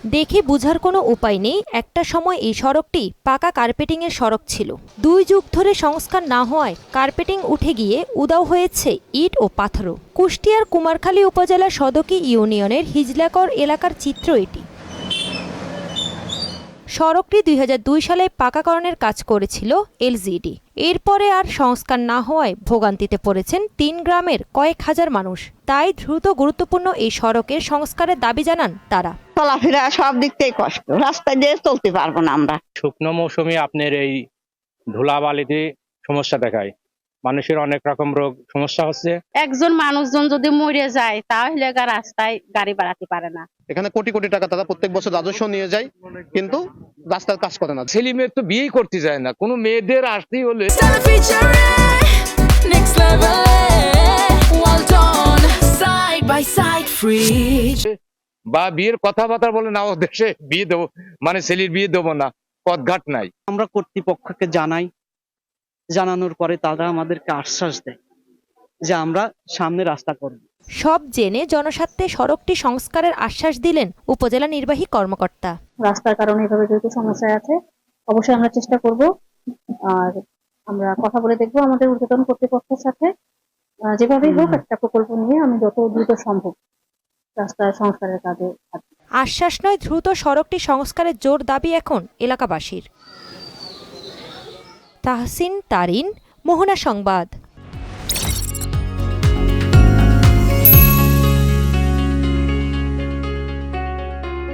দেখে বুঝার কোনো উপায় নেই, একটা সময় এই সড়কটি পাকা কার্পেটিংয়ের সড়ক ছিল। 2 যুগ ধরে সংস্কার না হওয়ায় কার্পেটিং উঠে গিয়ে উদাও হয়েছে ইট ও পাথরও। কুষ্টিয়ার কুমারখালী উপজেলার সদকি ইউনিয়নের হিজলাকর এলাকার চিত্র এটি। সড়কটি 2002 সালে পাকাকরণের কাজ করেছিল এলজিডি। এরপরে আর সংস্কার না হওয়ায় ভোগান্তিতে পড়েছেন 3 গ্রামের কয়েক হাজার মানুষ। তাই দ্রুত গুরুত্বপূর্ণ এই সড়কের সংস্কারের দাবি জানান তারা। চলাফেরা সব দিক থেকে কষ্ট, রাস্তায় দিয়ে চলতে পারবো না আমরা। শুকনো মৌসুমে আপনার এই ধুলাবালিতে সমস্যা দেখায়, মানুষের অনেক রকম রোগ সমস্যা হচ্ছে। একজন মানুষজন যদি মরে যায় তাহলে রাস্তায় গাড়ি বাড়াতে পারে না। এখানে কোটি কোটি টাকা তারা প্রত্যেক বছর রাজস্ব নিয়ে যায়, কিন্তু রাস্তার কাজ করে না। ছেলে মেয়ের তো বিয়েই করতে যায় না, কোনো মেয়েদের আসতেই হলে বা বিয়ের কথাবার্তা বলে না, ও দেশে বিয়ে দেবো মানে ছেলের বিয়ে দেবো না, পথঘাট নাই। আমরা কর্তৃপক্ষকে জানাই, জানানোর পরে তারা আমাদেরকে আশ্বাস দেয় যে আমরা সামনে রাস্তা করব। সব জেনে জনস্বার্থে সড়কটি সংস্কারের আশ্বাস দিলেন উপজেলা নির্বাহী কর্মকর্তা। রাস্তার কারণে এভাবে যেহেতু সমস্যায় আছে, অবশ্যই আমরা চেষ্টা করব, আর আমরা কথা বলে দেখবো আমাদের ঊর্ধ্বতন কর্তৃপক্ষের সাথে, যেভাবেই হোক একটা প্রকল্প নিয়ে আমি যত দ্রুত সম্ভব রাস্তার সংস্কারের কাজে। আশ্বাস নয়, দ্রুত সড়কটি সংস্কারের জোর দাবি এখন এলাকাবাসীর। তাহসিন তারিন, মোহনা সংবাদ।